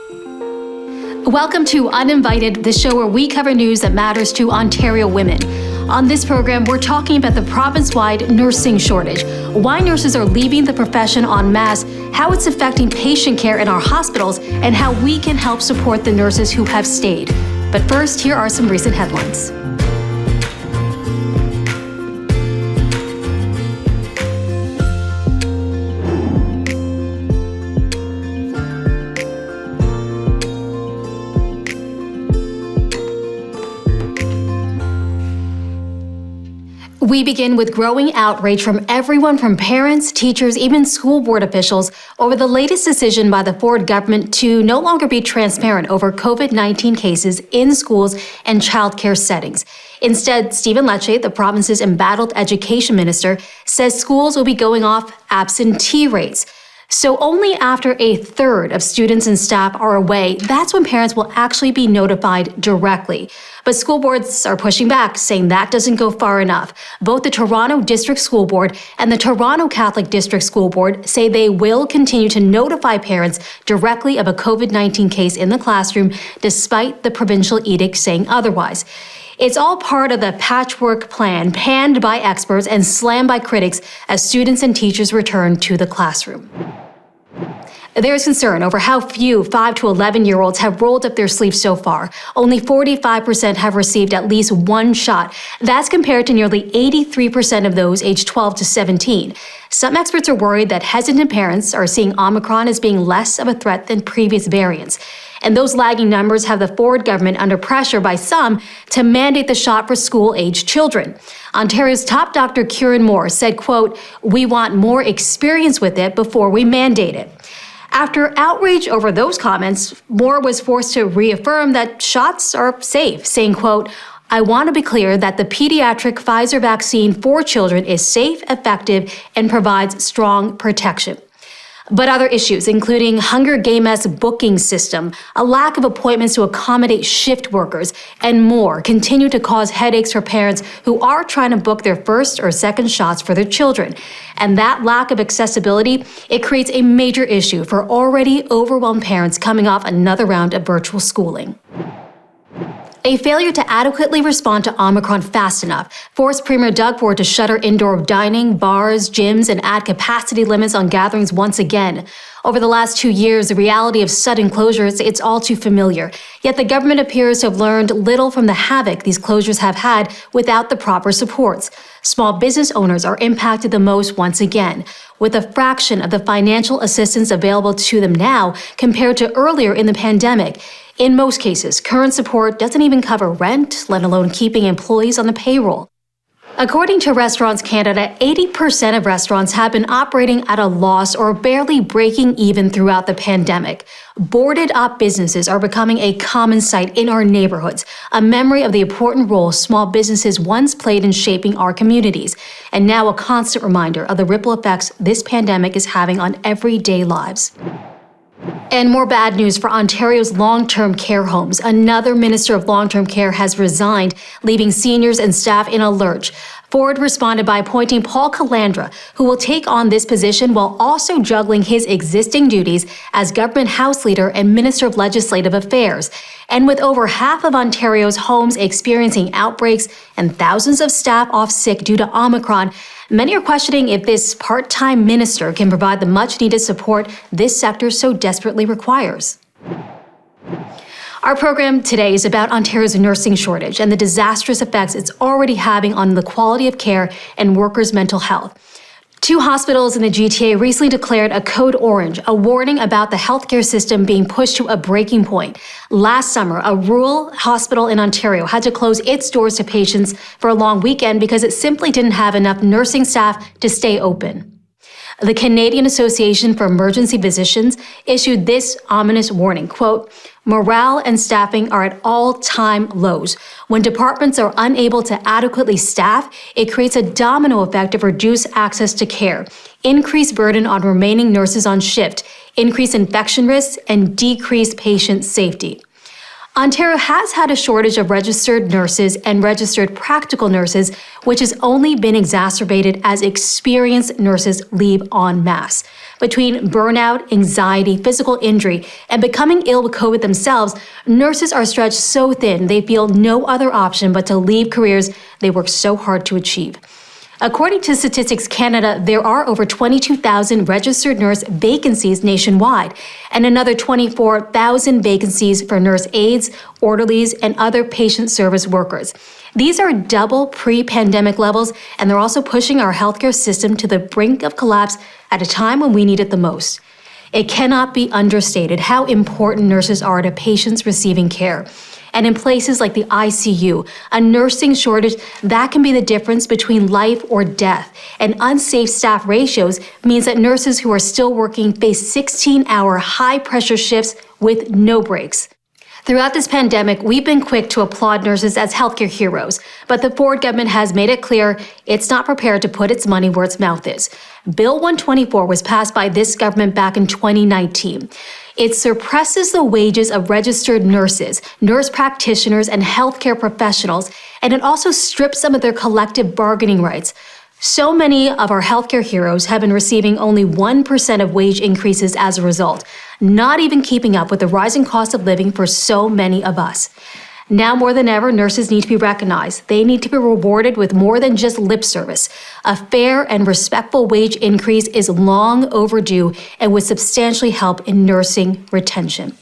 Welcome to Uninvited, the show where we cover news that matters to Ontario women. On this program, we're talking about the province-wide nursing shortage, why nurses are leaving the profession en masse, how it's affecting patient care in our hospitals, and how we can help support the nurses who have stayed. But first, here are some recent headlines. We begin with growing outrage from everyone from parents, teachers, even school board officials over the latest decision by the Ford government to no longer be transparent over COVID-19 cases in schools and childcare settings. Instead, Stephen Lecce, the province's embattled education minister, says schools will be going off absentee rates. So only after a third of students and staff are away, that's when parents will actually be notified directly. But school boards are pushing back, saying that doesn't go far enough. Both the Toronto District School Board and the Toronto Catholic District School Board say they will continue to notify parents directly of a COVID-19 case in the classroom, despite the provincial edict saying otherwise. It's all part of the patchwork plan panned by experts and slammed by critics as students and teachers return to the classroom. There's concern over how few 5 to 11-year-olds have rolled up their sleeves so far. Only 45% have received at least one shot. That's compared to nearly 83% of those aged 12 to 17. Some experts are worried that hesitant parents are seeing Omicron as being less of a threat than previous variants. And those lagging numbers have the Ford government under pressure by some to mandate the shot for school-aged children. Ontario's top doctor, Karman Wong, said, quote, "We want more experience with it before we mandate it." After outrage over those comments, Moore was forced to reaffirm that shots are safe, saying, quote, "I want to be clear that the pediatric Pfizer vaccine for children is safe, effective, and provides strong protection." But other issues, including Hunger Games' booking system, a lack of appointments to accommodate shift workers, and more, continue to cause headaches for parents who are trying to book their first or second shots for their children. And that lack of accessibility, it creates a major issue for already overwhelmed parents coming off another round of virtual schooling. A failure to adequately respond to Omicron fast enough forced Premier Doug Ford to shutter indoor dining, bars, gyms, and add capacity limits on gatherings once again. Over the last 2 years, the reality of sudden closures, it's all too familiar. Yet the government appears to have learned little from the havoc these closures have had without the proper supports. Small business owners are impacted the most once again, with a fraction of the financial assistance available to them now compared to earlier in the pandemic. In most cases, current support doesn't even cover rent, let alone keeping employees on the payroll. According to Restaurants Canada, 80% of restaurants have been operating at a loss or barely breaking even throughout the pandemic. Boarded-up businesses are becoming a common sight in our neighborhoods, a memory of the important role small businesses once played in shaping our communities, and now a constant reminder of the ripple effects this pandemic is having on everyday lives. And more bad news for Ontario's long-term care homes. Another minister of long-term care has resigned, leaving seniors and staff in a lurch. Ford responded by appointing Paul Calandra, who will take on this position while also juggling his existing duties as government House Leader and Minister of Legislative Affairs. And with over half of Ontario's homes experiencing outbreaks and thousands of staff off sick due to Omicron, many are questioning if this part-time minister can provide the much-needed support this sector so desperately requires. Our program today is about Ontario's nursing shortage and the disastrous effects it's already having on the quality of care and workers' mental health. 2 hospitals in the GTA recently declared a code orange, a warning about the healthcare system being pushed to a breaking point. Last summer, a rural hospital in Ontario had to close its doors to patients for a long weekend because it simply didn't have enough nursing staff to stay open. The Canadian Association for Emergency Physicians issued this ominous warning, quote, "Morale and staffing are at all-time lows. When departments are unable to adequately staff, it creates a domino effect of reduced access to care, increased burden on remaining nurses on shift, increased infection risks, and decreased patient safety." Ontario has had a shortage of registered nurses and registered practical nurses, which has only been exacerbated as experienced nurses leave en masse. Between burnout, anxiety, physical injury, and becoming ill with COVID themselves, nurses are stretched so thin they feel no other option but to leave careers they worked so hard to achieve. According to Statistics Canada, there are over 22,000 registered nurse vacancies nationwide, and another 24,000 vacancies for nurse aides, orderlies, and other patient service workers. These are double pre-pandemic levels, and they're also pushing our healthcare system to the brink of collapse at a time when we need it the most. It cannot be understated how important nurses are to patients receiving care. And in places like the ICU, a nursing shortage, that can be the difference between life or death. And unsafe staff ratios means that nurses who are still working face 16-hour high-pressure shifts with no breaks. Throughout this pandemic, we've been quick to applaud nurses as healthcare heroes, but the Ford government has made it clear it's not prepared to put its money where its mouth is. Bill 124 was passed by this government back in 2019. It suppresses the wages of registered nurses, nurse practitioners, and healthcare professionals, and it also strips some of their collective bargaining rights. So many of our healthcare heroes have been receiving only 1% of wage increases as a result, not even keeping up with the rising cost of living for so many of us. Now more than ever, nurses need to be recognized. They need to be rewarded with more than just lip service. A fair and respectful wage increase is long overdue and would substantially help in nursing retention.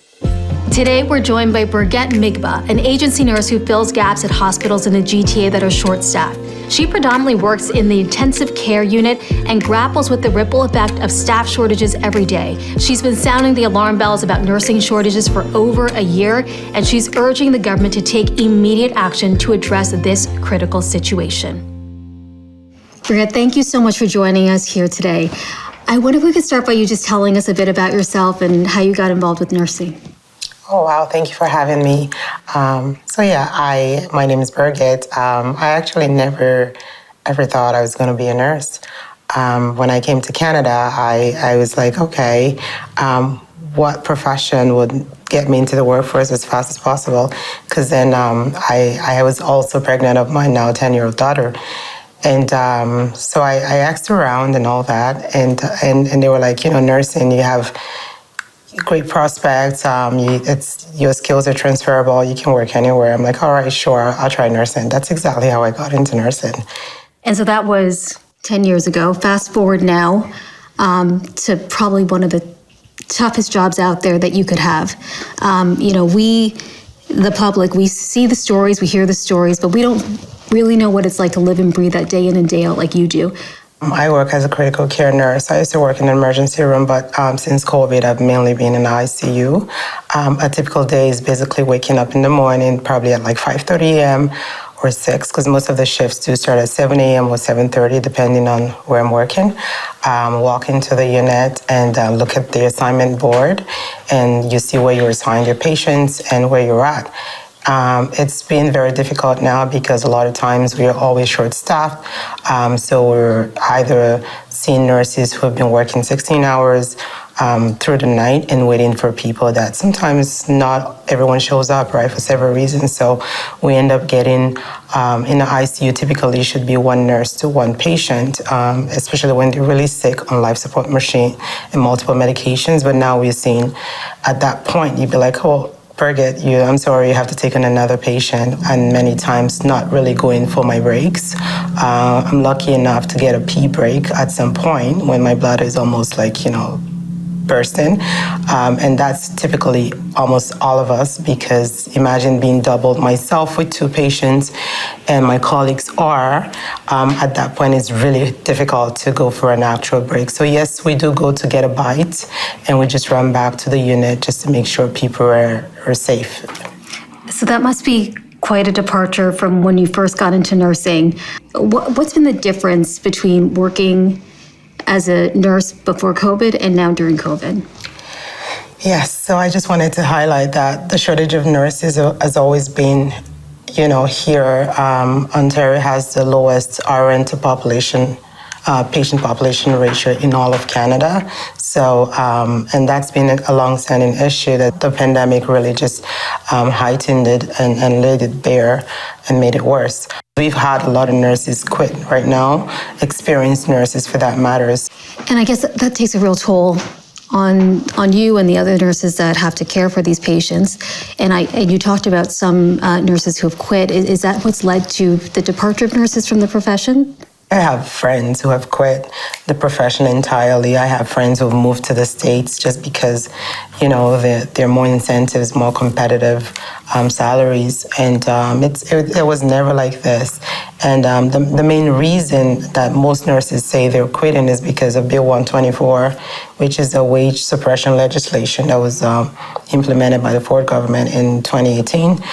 Today, we're joined by Birgit Umaigba, an agency nurse who fills gaps at hospitals in the GTA that are short-staffed. She predominantly works in the intensive care unit and grapples with the ripple effect of staff shortages every day. She's been sounding the alarm bells about nursing shortages for over a year, and she's urging the government to take immediate action to address this critical situation. Birgit, thank you so much for joining us here today. I wonder if we could start by you just telling us a bit about yourself and how you got involved with nursing. Oh, wow. Thank you for having me. My name is Birgit. I actually never ever thought I was going to be a nurse. When I came to Canada, I was like, okay, what profession would get me into the workforce as fast as possible? Because then I was also pregnant of my now 10-year-old daughter. And so I asked around and all that. And they were like, nursing, you have great prospects. Your skills are transferable. You can work anywhere. I'm like, all right, sure, I'll try nursing. That's exactly how I got into nursing. And so that was 10 years ago. Fast forward now to probably one of the toughest jobs out there that you could have. We, the public, we see the stories, we hear the stories, but we don't really know what it's like to live and breathe that day in and day out like you do. I work as a critical care nurse. I used to work in an emergency room, but since COVID, I've mainly been in the ICU. A typical day is basically waking up in the morning, probably at like 5:30 a.m. or 6, because most of the shifts do start at 7 a.m. or 7:30, depending on where I'm working. Walk into the unit and look at the assignment board, and you see where you're assigned your patients and where you're at. It's been very difficult now because a lot of times we are always short-staffed. So we're either seeing nurses who have been working 16 hours through the night and waiting for people that sometimes not everyone shows up, right, for several reasons. So we end up getting, in the ICU, typically should be one nurse to one patient, especially when they're really sick on life support machine and multiple medications. But now we're seeing at that point, you'd be like, oh, Birgit, I'm sorry, you have to take on another patient, and many times not really going for my breaks. I'm lucky enough to get a pee break at some point when my bladder is almost like, bursting. And that's typically almost all of us, because imagine being doubled myself with 2 patients and my colleagues are, at that point it's really difficult to go for an actual break. So yes, we do go to get a bite and we just run back to the unit just to make sure people are safe. So that must be quite a departure from when you first got into nursing. What's been the difference between working as a nurse before COVID and now during COVID? Yes, so I just wanted to highlight that the shortage of nurses has always been, here. Ontario has the lowest RN to population, patient population ratio in all of Canada. So, and that's been a long-standing issue that the pandemic really just heightened it and laid it bare and made it worse. We've had a lot of nurses quit right now, experienced nurses for that matters. And I guess that takes a real toll on you and the other nurses that have to care for these patients. And you talked about some nurses who have quit. Is that what's led to the departure of nurses from the profession? I have friends who have quit the profession entirely. I have friends who have moved to the States just because, there are more incentives, more competitive salaries. And it was never like this. And the main reason that most nurses say they're quitting is because of Bill 124, which is a wage suppression legislation that was implemented by the Ford government in 2018.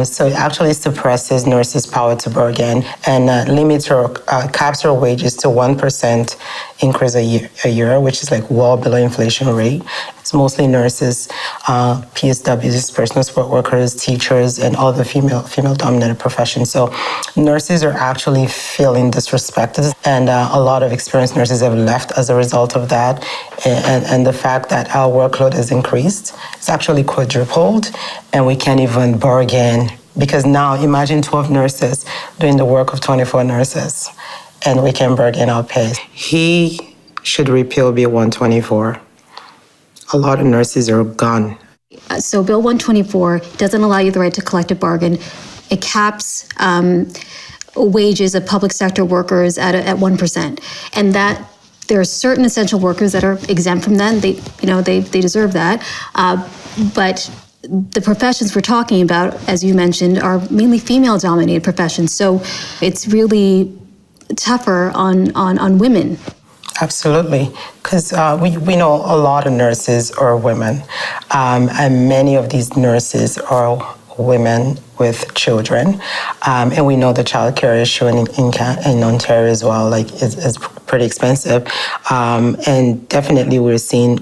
So it actually suppresses nurses' power to bargain and limits or caps their wages to 1% increase a year, which is like well below inflation rate. It's mostly nurses, PSWs, personal support workers, teachers, and all the female-dominated professions. So nurses are actually feeling disrespected, and a lot of experienced nurses have left as a result of that. And the fact that our workload has increased, it's actually quadrupled, and we can't even bargain. Because now, imagine 12 nurses doing the work of 24 nurses, and we can bargain our pay. He should repeal Bill 124. A lot of nurses are gone. So Bill 124 doesn't allow you the right to collective bargain. It caps wages of public sector workers at 1%. And that there are certain essential workers that are exempt from that. They deserve that. But the professions we're talking about, as you mentioned, are mainly female-dominated professions. So it's really tougher on women. Absolutely, because we know a lot of nurses are women, and many of these nurses are women with children, and we know the childcare issue in Ontario as well, is pretty expensive, and definitely we're seeing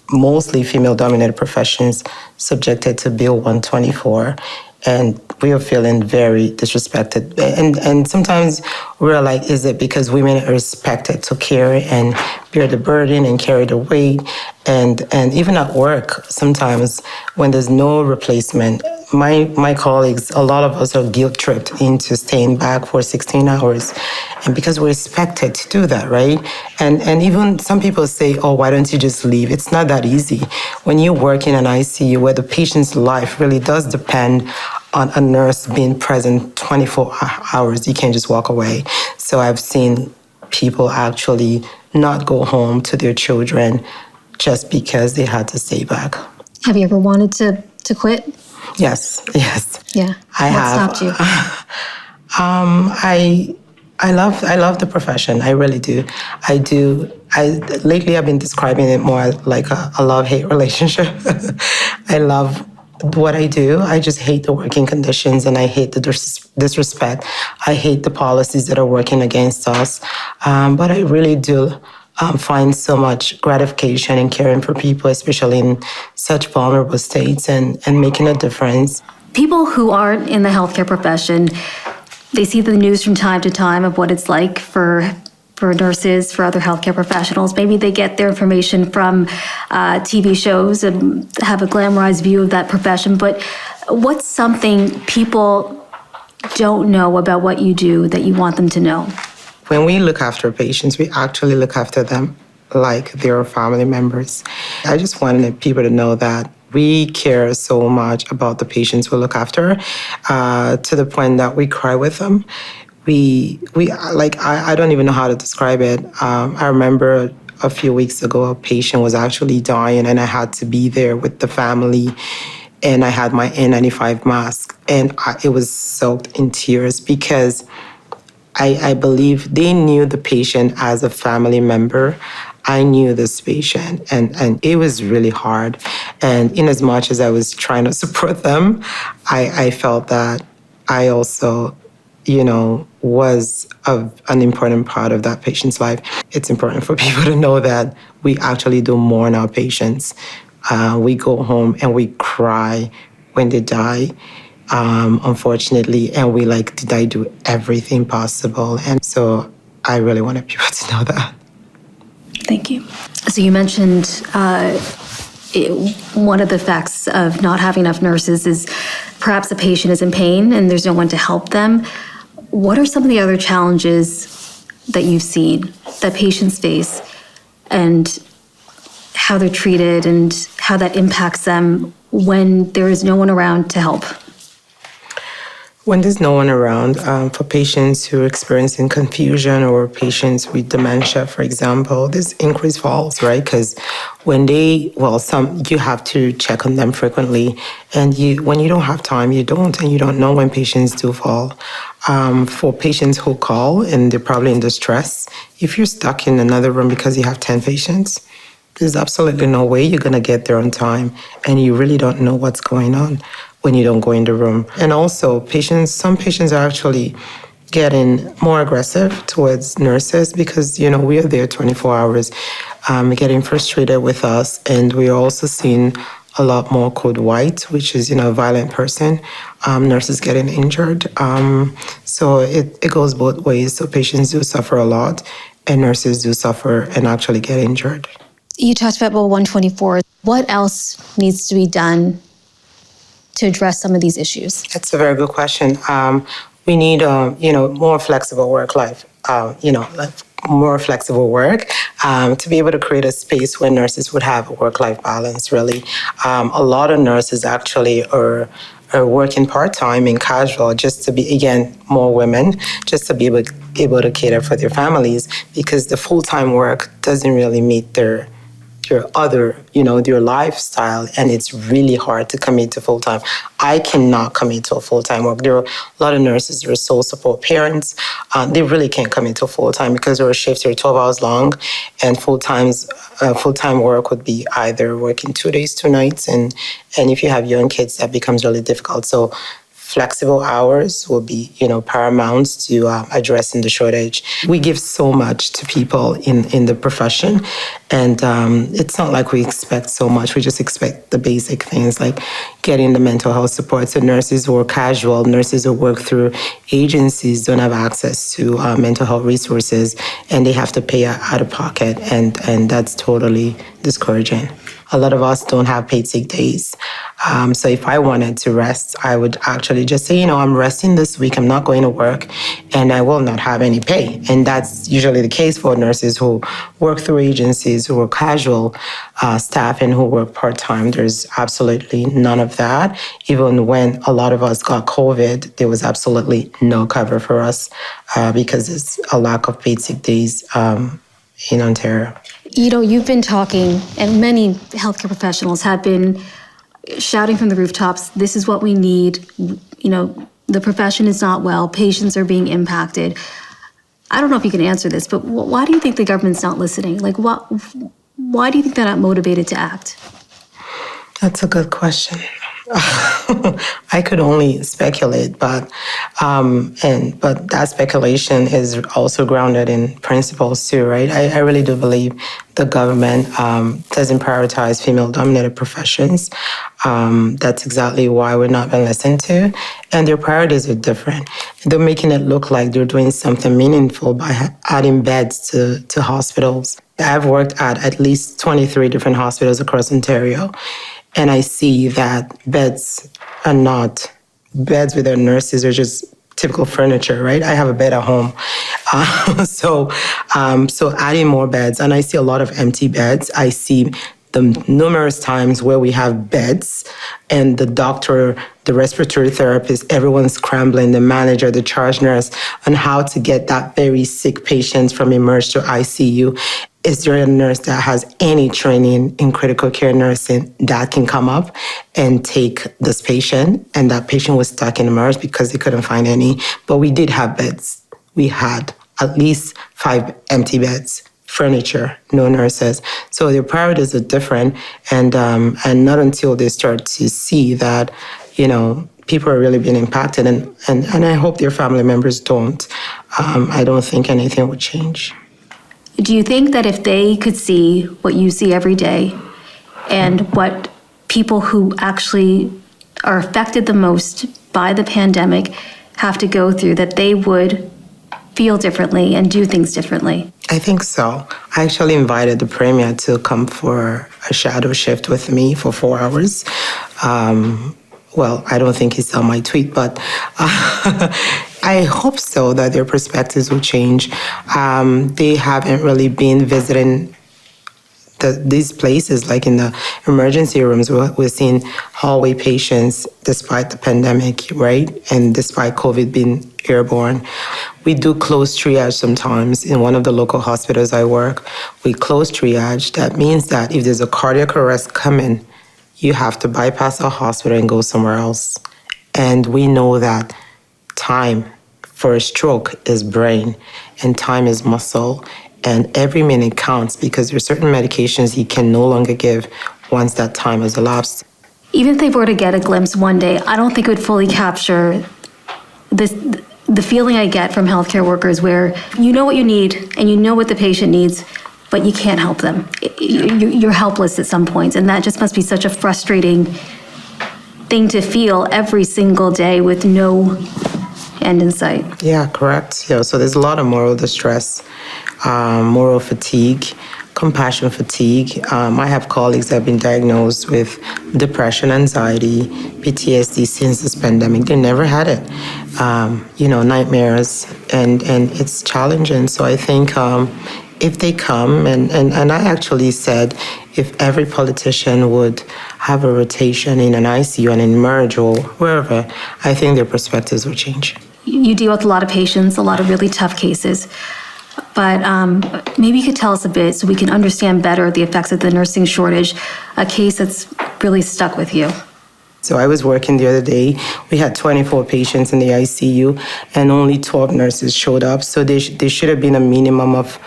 mostly female-dominated professions subjected to Bill 124. And we are feeling very disrespected. And sometimes we're like, is it because women are expected to carry and bear the burden and carry the weight? And even at work, sometimes when there's no replacement, my colleagues, a lot of us are guilt-tripped into staying back for 16 hours. And because we're expected to do that, right? And even some people say, oh, why don't you just leave? It's not that easy. When you work in an ICU where the patient's life really does depend on a nurse being present 24 hours, you can't just walk away. So I've seen people actually not go home to their children just because they had to stay back. Have you ever wanted to quit? Yes. Yeah. I have. What stopped you? I love the profession. I really do. I do. Lately I've been describing it more like a love-hate relationship. I love what I do. I just hate the working conditions and I hate the disrespect. I hate the policies that are working against us. But I really do find so much gratification in caring for people, especially in such vulnerable states, and making a difference. People who aren't in the healthcare profession, they see the news from time to time of what it's like for nurses, for other healthcare professionals. Maybe they get their information from TV shows and have a glamorized view of that profession. But what's something people don't know about what you do that you want them to know? When we look after patients, we actually look after them like they're family members. I just wanted people to know that we care so much about the patients we look after, to the point that we cry with them. I don't even know how to describe it. I remember a few weeks ago, a patient was actually dying and I had to be there with the family, and I had my N95 mask, and it was soaked in tears because I believe they knew the patient as a family member. I knew this patient, and it was really hard. And in as much as I was trying to support them, I felt that I also, was an important part of that patient's life. It's important for people to know that we actually do mourn our patients. We go home and we cry when they die. Unfortunately, and did I do everything possible? And so I really wanted people to know that. Thank you. So you mentioned one of the effects of not having enough nurses is perhaps a patient is in pain and there's no one to help them. What are some of the other challenges that you've seen that patients face, and how they're treated and how that impacts them when there is no one around to help? When there's no one around, for patients who are experiencing confusion or patients with dementia, for example, there's increased falls, right? Because when you have to check on them frequently, and when you don't have time, you don't, and you don't know when patients do fall. For patients who call and they're probably in distress, if you're stuck in another room because you have 10 patients, there's absolutely no way you're going to get there on time, and you really don't know what's going on when you don't go in the room. And also, some patients are actually getting more aggressive towards nurses because, we are there 24 hours, getting frustrated with us. And we're also seeing a lot more code white, which is, a violent person, nurses getting injured. So it goes both ways. So patients do suffer a lot, and nurses do suffer and actually get injured. You talked about Bill 124. What else needs to be done to address some of these issues? That's a very good question. We need, more flexible work life, more flexible work to be able to create a space where nurses would have a work-life balance, really. A lot of nurses actually are working part-time and casual just to be, again, more women, just to be able to cater for their families, because the full-time work doesn't really meet their lifestyle, and it's really hard to commit to full-time. I cannot commit to a full-time work. There are a lot of nurses who are sole support parents. They really can't commit to full-time because their shifts are 12 hours long, and full-time work would be either working 2 days, 2 nights, and if you have young kids, that becomes really difficult. So flexible hours will be, paramount to addressing the shortage. We give so much to people in the profession, and it's not like we expect so much. We just expect the basic things like getting the mental health support. So nurses who are casual, nurses who work through agencies don't have access to mental health resources, and they have to pay out of pocket, and that's totally discouraging. A lot of us don't have paid sick days. So if I wanted to rest, I would actually just say, I'm resting this week, I'm not going to work, and I will not have any pay. And that's usually the case for nurses who work through agencies, who are casual staff, and who work part-time. There's absolutely none of that. Even when a lot of us got COVID, there was absolutely no cover for us because there's a lack of paid sick days in Ontario. You've been talking, and many healthcare professionals have been shouting from the rooftops, this is what we need. The profession is not well, patients are being impacted. I don't know if you can answer this, but why do you think the government's not listening? Why do you think they're not motivated to act? That's a good question. I could only speculate, but that speculation is also grounded in principles too, right? I really do believe the government doesn't prioritize female-dominated professions. That's exactly why we're not being listened to, and their priorities are different. They're making it look like they're doing something meaningful by adding beds to hospitals. I've worked at least 23 different hospitals across Ontario, and I see that beds with their nurses are just typical furniture, right? I have a bed at home. So adding more beds, and I see a lot of empty beds. I see the numerous times where we have beds and the doctor, the respiratory therapist, everyone's scrambling, the manager, the charge nurse, on how to get that very sick patient from emerge to ICU. Is there a nurse that has any training in critical care nursing that can come up and take this patient? And that patient was stuck in emerge because they couldn't find any. But we did have beds. We had at least 5 empty beds, furniture, no nurses. So their priorities are different. And not until they start to see that, people are really being impacted. And I hope their family members don't. I don't think anything would change. Do you think that if they could see what you see every day and what people who actually are affected the most by the pandemic have to go through, that they would feel differently and do things differently? I think so. I actually invited the premier to come for a shadow shift with me for 4 hours. Well, I don't think he saw my tweet, but I hope so that their perspectives will change. They haven't really been visiting these places, like in the emergency rooms. We're seeing hallway patients despite the pandemic, right? And despite COVID being airborne. We do close triage sometimes. In one of the local hospitals I work, we close triage. That means that if there's a cardiac arrest coming, you have to bypass a hospital and go somewhere else. And we know that time for a stroke is brain and time is muscle. And every minute counts because there are certain medications you can no longer give once that time has elapsed. Even if they were to get a glimpse one day, I don't think it would fully capture the feeling I get from healthcare workers where you know what you need and you know what the patient needs, but you can't help them. You're helpless at some points, and that just must be such a frustrating thing to feel every single day with no end in sight. Yeah, correct. Yeah, so there's a lot of moral distress, moral fatigue, compassion fatigue. I have colleagues that have been diagnosed with depression, anxiety, PTSD since this pandemic. They never had it. Nightmares, and it's challenging. So I think if they come, and I actually said, if every politician would have a rotation in an ICU and emerge or wherever, I think their perspectives would change. You deal with a lot of patients, a lot of really tough cases, but maybe you could tell us a bit so we can understand better the effects of the nursing shortage, a case that's really stuck with you. So I was working the other day. We had 24 patients in the ICU and only 12 nurses showed up. So there should have been a minimum of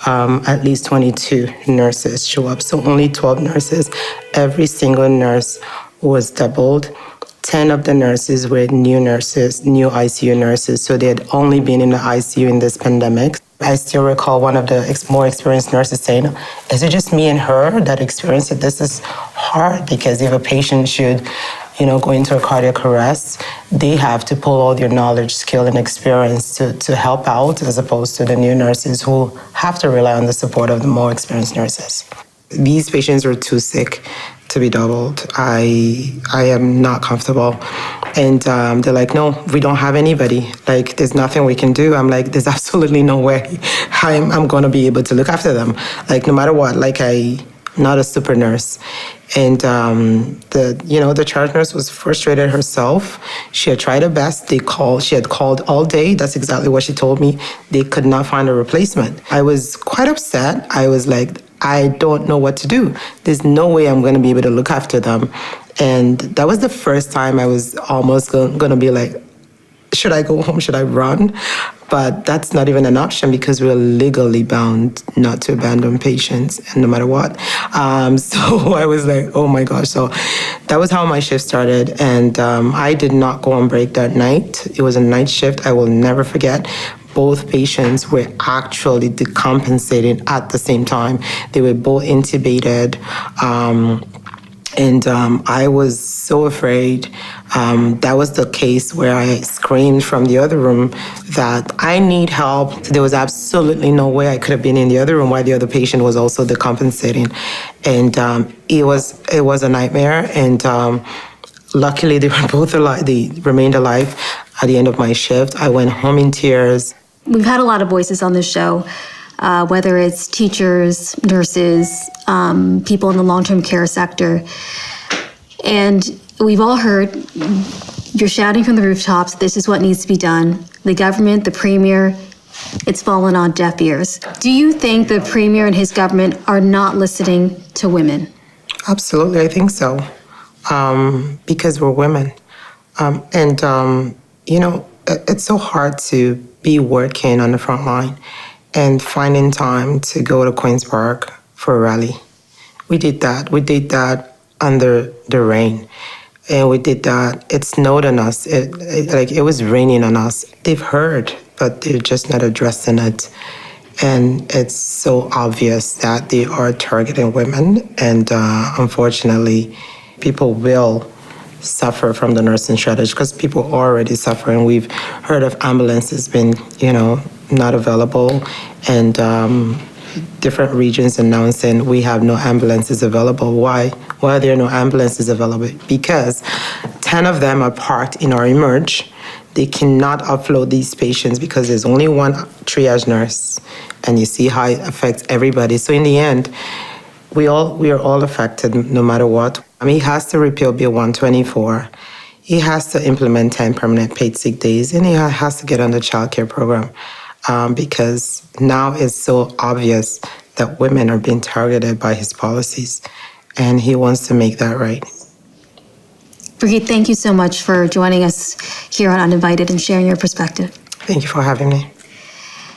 at least 22 nurses show up. So only 12 nurses. Every single nurse was doubled. 10 of the nurses were new nurses, new ICU nurses. So they had only been in the ICU in this pandemic. I still recall one of the more experienced nurses saying, is it just me and her that experienced it? This is hard because if a patient should go into a cardiac arrest, they have to pull all their knowledge, skill, and experience to help out, as opposed to the new nurses who have to rely on the support of the more experienced nurses. These patients were too sick to be doubled. I am not comfortable. And they're like, no, we don't have anybody. Like, there's nothing we can do. I'm like, there's absolutely no way I'm going to be able to look after them. Like, no matter what, like I'm not a super nurse. And the charge nurse was frustrated herself. She had tried her best. She had called all day. That's exactly what she told me. They could not find a replacement. I was quite upset. I was like, I don't know what to do. There's no way I'm going to be able to look after them. And that was the first time I was almost going to be like, should I go home? Should I run? But that's not even an option because we're legally bound not to abandon patients, and no matter what. So I was like, oh my gosh. So that was how my shift started. And I did not go on break that night. It was a night shift. I will never forget. Both patients were actually decompensating at the same time. They were both intubated. And I was so afraid. That was the case where I screamed from the other room that I need help. There was absolutely no way I could have been in the other room while the other patient was also decompensating. And it was a nightmare. And luckily, they were both alive. They remained alive at the end of my shift. I went home in tears. We've had a lot of voices on this show, whether it's teachers, nurses, people in the long-term care sector. And we've all heard, you're shouting from the rooftops, this is what needs to be done. The government, the premier, it's fallen on deaf ears. Do you think the premier and his government are not listening to women? Absolutely, I think so. Because we're women. It's so hard to be working on the front line and finding time to go to Queen's Park for a rally. We did that under the rain. And we did that. It snowed on us. It was raining on us. They've heard, but they're just not addressing it. And it's so obvious that they are targeting women. And unfortunately, people will suffer from the nursing shortage because people are already suffering. We've heard of ambulances being, not available, and different regions announcing we have no ambulances available. Why? Why are there no ambulances available? Because 10 of them are parked in our emerge. They cannot upload these patients because there's only one triage nurse, and you see how it affects everybody. So in the end, we are all affected no matter what. I mean, he has to repeal Bill 124. He has to implement 10 permanent paid sick days, and he has to get on the child care program because now it's so obvious that women are being targeted by his policies, and he wants to make that right. Birgit, thank you so much for joining us here on Uninvited and sharing your perspective. Thank you for having me.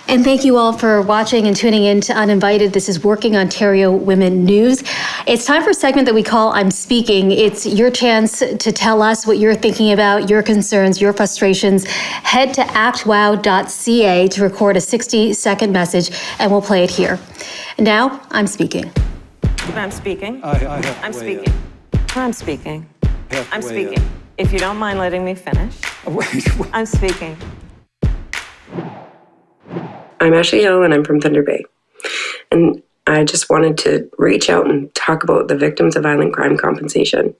And thank you all for watching and tuning in to Uninvited. This is Working Ontario Women News. It's time for a segment that we call I'm Speaking. It's your chance to tell us what you're thinking about, your concerns, your frustrations. Head to actwow.ca to record a 60-second message, and we'll play it here. And now, I'm speaking. I'm speaking. I'm speaking. I'm speaking. I'm speaking. If you don't mind letting me finish. I'm speaking. I'm Ashley Hill, and I'm from Thunder Bay. And I just wanted to reach out and talk about the victims of violent crime compensation.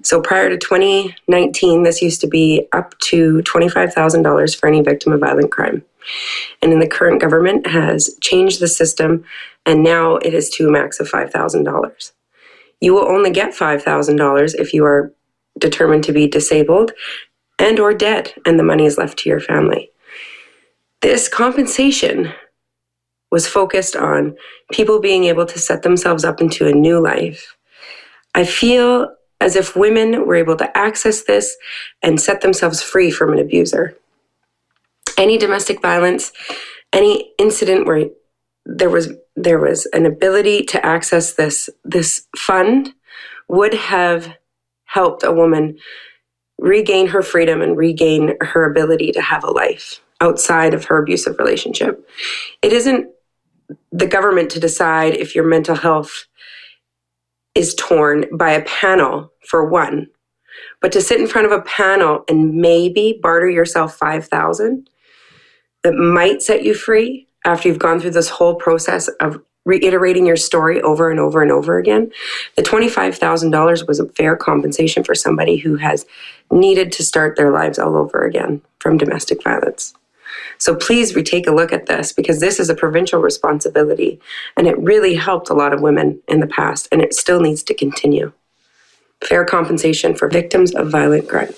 So prior to 2019, this used to be up to $25,000 for any victim of violent crime. And then the current government has changed the system, and now it is to a max of $5,000. You will only get $5,000 if you are determined to be disabled and or dead, and the money is left to your family. This compensation was focused on people being able to set themselves up into a new life. I feel as if women were able to access this and set themselves free from an abuser. Any domestic violence, any incident where there was an ability to access this fund would have helped a woman regain her freedom and regain her ability to have a life outside of her abusive relationship. It isn't the government to decide if your mental health is torn by a panel, for one, but to sit in front of a panel and maybe barter yourself $5,000 that might set you free after you've gone through this whole process of reiterating your story over and over and over again. The $25,000 was a fair compensation for somebody who has needed to start their lives all over again from domestic violence. So please retake a look at this, because this is a provincial responsibility, and it really helped a lot of women in the past, and it still needs to continue. Fair compensation for victims of violent crime.